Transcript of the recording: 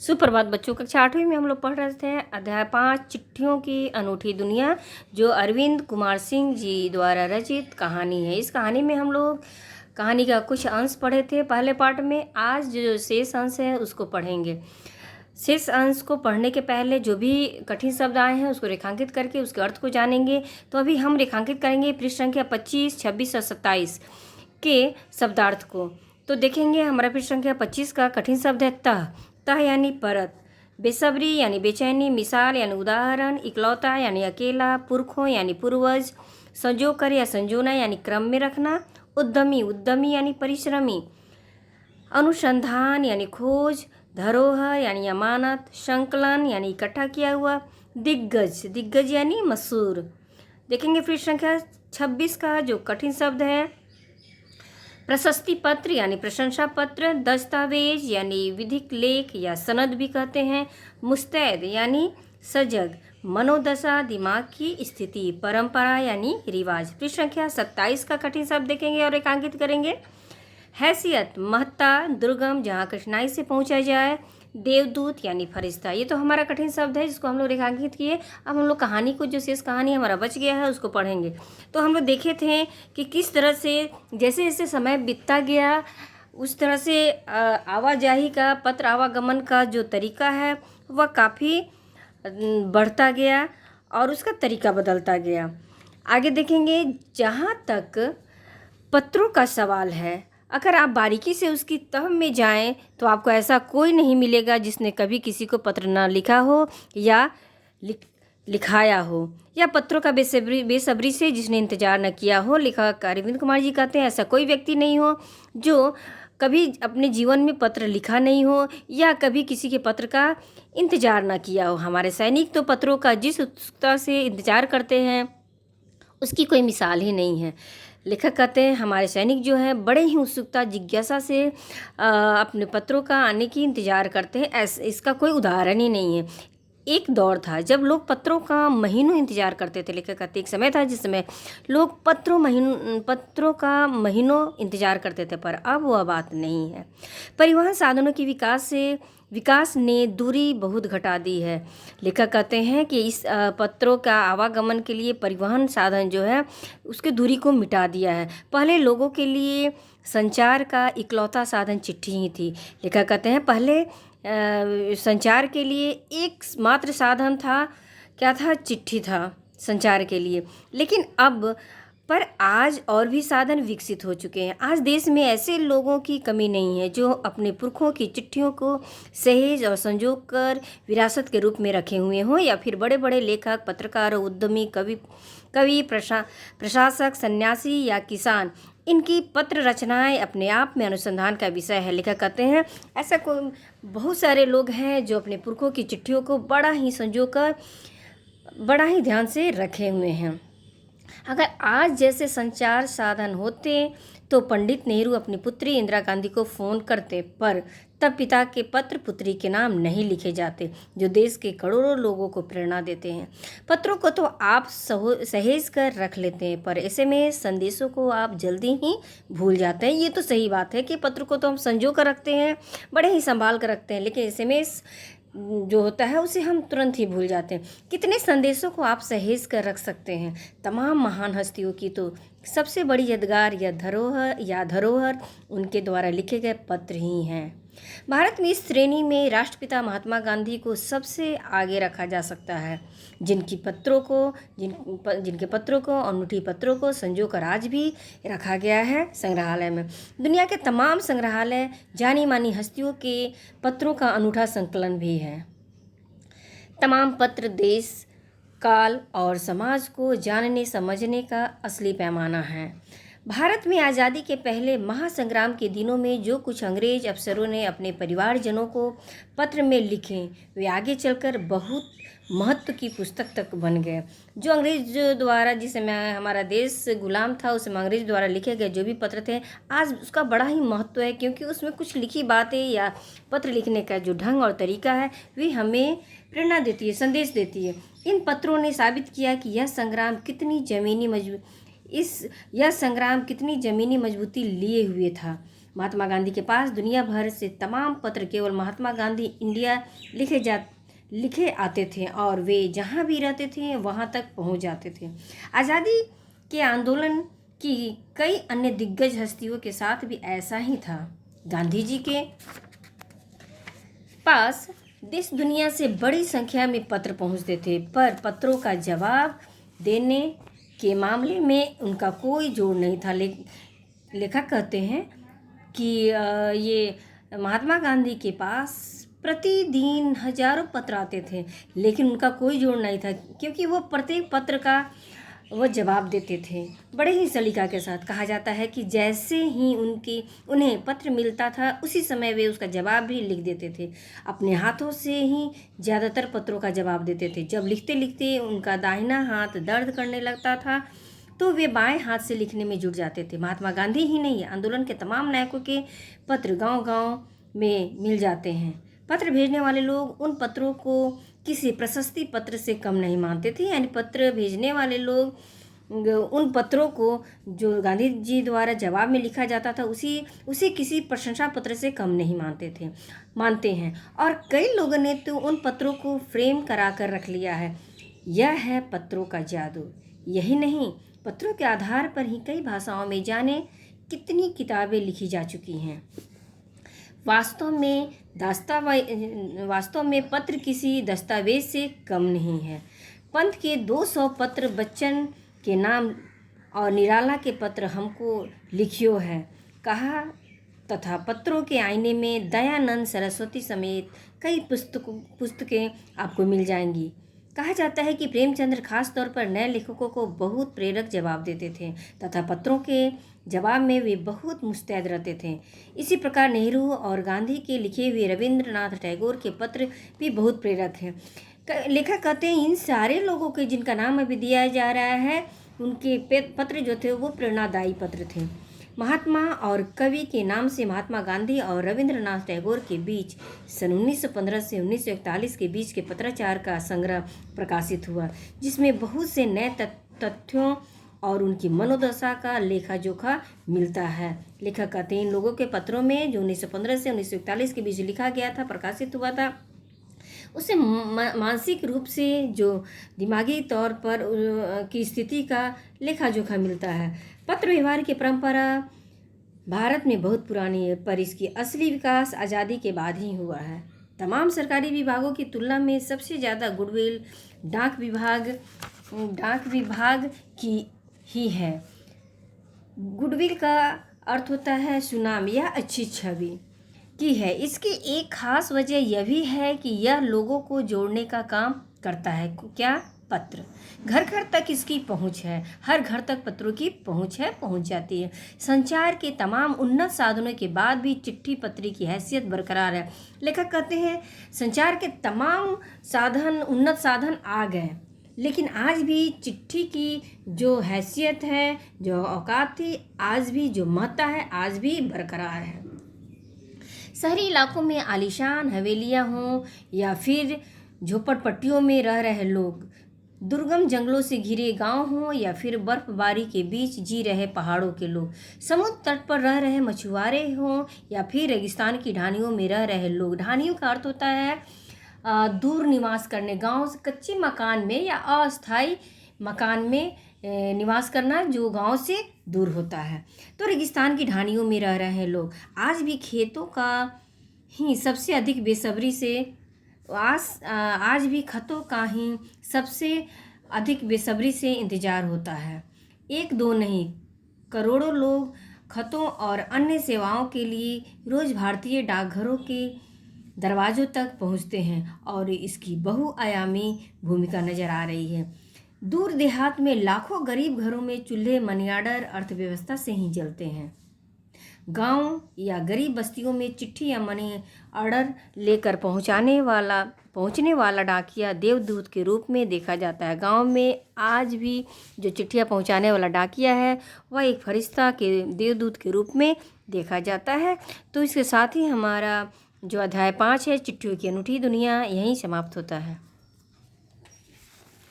सुप्रभात बच्चों। कक्षा 8वीं में हम लोग पढ़ रहे थे अध्याय 5 चिट्ठियों की अनूठी दुनिया, जो अरविंद कुमार सिंह जी द्वारा रचित कहानी है। इस कहानी में हम लोग कहानी का कुछ अंश पढ़े थे पहले पार्ट में। आज जो शेष अंश है उसको पढ़ेंगे। शेष अंश को पढ़ने के पहले जो भी कठिन शब्द आए हैं उसको रेखांकित करके उसके अर्थ को जानेंगे। तो अभी हम रेखांकित करेंगे पृष्ठ संख्या 25, 26 और 27 के शब्दार्थ को। तो देखेंगे हमारा पृष्ठ संख्या 25 का कठिन शब्द है तह। तह यानी परत, बेसब्री यानी बेचैनी, मिसाल यानी उदाहरण, इकलौता यानी अकेला, पुरखों यानी पूर्वज, संजोकर या संजोना यानी क्रम में रखना, उद्यमी उद्यमी यानी परिश्रमी, अनुसंधान यानी खोज, धरोहर यानी अमानत, संकलन यानी इकट्ठा किया हुआ, दिग्गज दिग्गज यानी मशहूर। देखेंगे पृष्ठ संख्या 26 का जो कठिन शब्द है प्रशस्ति पत्र यानी प्रशंसा पत्र, दस्तावेज यानी विधिक लेख या सनद भी कहते हैं, मुस्तैद यानी सजग, मनोदशा दिमाग की स्थिति, परंपरा यानी रिवाज। पृष्ठ संख्या 27 का कठिन शब्द देखेंगे और रेखांकित करेंगे। हैसियत महत्ता, दुर्गम जहाँ कठिनाई से पहुँचा जाए, देवदूत यानी फरिश्ता। ये तो हमारा कठिन शब्द है जिसको हम लोग रेखांकित किए। अब हम लोग कहानी को, जो शेष कहानी हमारा बच गया है, उसको पढ़ेंगे। तो हम लोग देखे थे कि किस तरह से जैसे जैसे समय बीतता गया उस तरह से आवाजाही का, पत्र आवागमन का जो तरीका है वह काफ़ी बढ़ता गया और उसका तरीका बदलता गया। आगे देखेंगे जहाँ तक पत्रों का सवाल है, अगर आप बारीकी से उसकी तह में जाएं तो आपको ऐसा कोई नहीं मिलेगा जिसने कभी किसी को पत्र ना लिखा हो या लिखाया हो, या पत्रों का बेसब्री से जिसने इंतजार न किया हो। लेखक अरविंद कुमार जी कहते हैं ऐसा कोई व्यक्ति नहीं हो जो कभी अपने जीवन में पत्र लिखा नहीं हो या कभी किसी के पत्र का इंतजार ना किया हो। हमारे सैनिक तो पत्रों का जिस उत्सुकता से इंतजार करते हैं उसकी कोई मिसाल ही नहीं है। लेखक कहते हैं हमारे सैनिक जो हैं बड़े ही उत्सुकता जिज्ञासा से अपने पत्रों का आने की इंतज़ार करते हैं। इसका कोई उदाहरण ही नहीं है। एक दौर था जब लोग पत्रों का महीनों इंतज़ार करते थे। लेखक कहते एक समय था जिस समय लोग पत्रों का महीनों इंतज़ार करते थे, पर अब वह बात नहीं है। परिवहन साधनों के विकास ने दूरी बहुत घटा दी है। लेखक कहते हैं कि इस पत्रों का आवागमन के लिए परिवहन साधन जो है उसके दूरी को मिटा दिया है। पहले लोगों के लिए संचार का इकलौता साधन चिट्ठी ही थी। लेखक कहते हैं पहले संचार के लिए एक मात्र साधन था, क्या था? चिट्ठी था संचार के लिए। लेकिन अब आज और भी साधन विकसित हो चुके हैं। आज देश में ऐसे लोगों की कमी नहीं है जो अपने पुरखों की चिट्ठियों को सहेज और संजो कर विरासत के रूप में रखे हुए हों, या फिर बड़े बड़े लेखक, पत्रकार, उद्यमी, कवि, प्रशासक, सन्यासी या किसान, इनकी पत्र रचनाएं अपने आप में अनुसंधान का विषय है। लेखक कहते हैं ऐसा कोई बहुत सारे लोग हैं जो अपने पुरखों की चिट्ठियों को बड़ा ही संजो कर, बड़ा ही ध्यान से रखे हुए हैं। अगर आज जैसे संचार साधन होते तो पंडित नेहरू अपनी पुत्री इंदिरा गांधी को फ़ोन करते, पर तब पिता के पत्र पुत्री के नाम नहीं लिखे जाते जो देश के करोड़ों लोगों को प्रेरणा देते हैं। पत्रों को तो आप सहेज कर रख लेते हैं, पर एसएमएस संदेशों को आप जल्दी ही भूल जाते हैं। ये तो सही बात है कि पत्र को तो हम संजो कर रखते हैं, बड़े ही संभाल कर रखते हैं, लेकिन एसएमएस जो होता है उसे हम तुरंत ही भूल जाते हैं। कितने संदेशों को आप सहेज कर रख सकते हैं? तमाम महान हस्तियों की तो सबसे बड़ी यादगार या धरोहर उनके द्वारा लिखे गए पत्र ही हैं। भारत में इस श्रेणी में राष्ट्रपिता महात्मा गांधी को सबसे आगे रखा जा सकता है, जिनके पत्रों को अनूठी पत्रों को संजो कर आज भी रखा गया है संग्रहालय में। दुनिया के तमाम संग्रहालय जानी मानी हस्तियों के पत्रों का अनूठा संकलन भी है। तमाम पत्र देश, काल और समाज को जानने समझने का असली पैमाना है। भारत में आज़ादी के पहले महासंग्राम के दिनों में जो कुछ अंग्रेज अफसरों ने अपने परिवारजनों को पत्र में लिखे, वे आगे चलकर बहुत महत्व की पुस्तक तक बन गए। जो अंग्रेज द्वारा, जिस समय हमारा देश गुलाम था, उस समय अंग्रेज द्वारा लिखे गए जो भी पत्र थे, आज उसका बड़ा ही महत्व है, क्योंकि उसमें कुछ लिखी बातें या पत्र लिखने का जो ढंग और तरीका है वे हमें प्रेरणा देती है, संदेश देती है। इन पत्रों ने साबित किया कि यह संग्राम कितनी ज़मीनी मजबूती लिए हुए था। महात्मा गांधी के पास दुनिया भर से तमाम पत्र केवल महात्मा गांधी इंडिया लिखे आते थे और वे जहाँ भी रहते थे वहाँ तक पहुँच जाते थे। आज़ादी के आंदोलन की कई अन्य दिग्गज हस्तियों के साथ भी ऐसा ही था। गांधी जी के पास देश दुनिया से बड़ी संख्या में पत्र पहुँचते थे, पर पत्रों का जवाब देने के मामले में उनका कोई जोड़ नहीं था। लेखक कहते हैं कि ये महात्मा गांधी के पास प्रतिदिन हजारों पत्र आते थे, लेकिन उनका कोई जोड़ नहीं था, क्योंकि वो प्रत्येक पत्र का वो जवाब देते थे बड़े ही सलीका के साथ। कहा जाता है कि जैसे ही उन्हें पत्र मिलता था उसी समय वे उसका जवाब भी लिख देते थे। अपने हाथों से ही ज़्यादातर पत्रों का जवाब देते थे। जब लिखते लिखते उनका दाहिना हाथ दर्द करने लगता था तो वे बाएं हाथ से लिखने में जुट जाते थे। महात्मा गांधी ही नहीं, आंदोलन के तमाम नायकों के पत्र गांव-गांव में मिल जाते हैं। पत्र भेजने वाले लोग उन पत्रों को किसी प्रशस्ति पत्र से कम नहीं मानते थे, यानी पत्र भेजने वाले लोग उन पत्रों को जो गांधी जी द्वारा जवाब में लिखा जाता था उसे किसी प्रशंसा पत्र से कम नहीं मानते हैं। और कई लोगों ने तो उन पत्रों को फ्रेम करा कर रख लिया है। यह है पत्रों का जादू। यही नहीं, पत्रों के आधार पर ही कई भाषाओं में जाने कितनी किताबें लिखी जा चुकी हैं। वास्तव में पत्र किसी दस्तावेज से कम नहीं है। पंत के 200 पत्र बच्चन के नाम और निराला के पत्र हमको लिखियो है कहा, तथा पत्रों के आईने में दयानंद सरस्वती समेत कई पुस्तकें आपको मिल जाएंगी। कहा जाता है कि प्रेमचंद्र खास तौर पर नए लेखकों को बहुत प्रेरक जवाब देते थे तथा पत्रों के जवाब में वे बहुत मुस्तैद रहते थे। इसी प्रकार नेहरू और गांधी के लिखे हुए रविंद्रनाथ टैगोर के पत्र भी बहुत प्रेरक हैं। लेखक कहते हैं इन सारे लोगों के जिनका नाम अभी दिया जा रहा है उनके पत्र जो थे वो प्रेरणादायी पत्र थे। महात्मा और कवि के नाम से महात्मा गांधी और रविंद्रनाथ टैगोर के बीच सन 1915 से 1941 के बीच के पत्राचार का संग्रह प्रकाशित हुआ, जिसमें बहुत से नए तथ्यों और उनकी मनोदशा का लेखा जोखा मिलता है। लेखक कहते हैं इन लोगों के पत्रों में जो 1915 से 1941 के बीच लिखा गया था, प्रकाशित हुआ था, उसे मानसिक रूप से जो दिमागी तौर पर की स्थिति का लेखा जोखा मिलता है। पत्र व्यवहार की परंपरा भारत में बहुत पुरानी है, पर इसकी असली विकास आज़ादी के बाद ही हुआ है। तमाम सरकारी विभागों की तुलना में सबसे ज़्यादा गुडविल डाक विभाग की ही है। गुडविल का अर्थ होता है सुनाम या अच्छी छवि की है। इसकी एक खास वजह यह भी है कि यह लोगों को जोड़ने का काम करता है। क्या? पत्र। घर घर तक इसकी पहुंच है, हर घर तक पत्रों की पहुंच जाती है। संचार के तमाम उन्नत साधनों के बाद भी चिट्ठी पत्री की हैसियत बरकरार है। लेखक कहते हैं संचार के तमाम उन्नत साधन आ गए, लेकिन आज भी चिट्ठी की जो हैसियत है, जो औकात थी, आज भी जो महत्ता है, आज भी बरकरार है। शहरी इलाकों में आलीशान हवेलियां हों या फिर झोपड़पट्टियों में रह रहे लोग, दुर्गम जंगलों से घिरे गांव हों या फिर बर्फबारी के बीच जी रहे पहाड़ों के लोग, समुद्र तट पर रह रहे मछुआरे हों या फिर रेगिस्तान की ढानियों में रह रहे लोग। ढानियों का अर्थ होता है दूर निवास करने, गांव से कच्चे मकान में या अस्थायी मकान में निवास करना जो गांव से दूर होता है। तो रेगिस्तान की ढानियों में रह रहे लोग आज भी खेतों का ही सबसे अधिक बेसब्री से आज भी खतों का ही सबसे अधिक बेसब्री से इंतज़ार होता है। एक दो नहीं, करोड़ों लोग खतों और अन्य सेवाओं के लिए रोज़ भारतीय डाकघरों के दरवाज़ों तक पहुंचते हैं और इसकी बहुआयामी भूमिका नज़र आ रही है। दूर देहात में लाखों गरीब घरों में चूल्हे मनीआर्डर अर्थव्यवस्था से ही जलते हैं। गांव या गरीब बस्तियों में चिट्ठी या मनी ऑर्डर लेकर पहुंचने वाला डाकिया देवदूत के रूप में देखा जाता है। गांव में आज भी जो चिट्ठियां पहुंचाने वाला डाकिया है वह एक फरिश्ता के देवदूत के रूप में देखा जाता है। तो इसके साथ ही हमारा जो अध्याय 5 है चिट्ठियों की अनूठी दुनिया यहीं समाप्त होता है।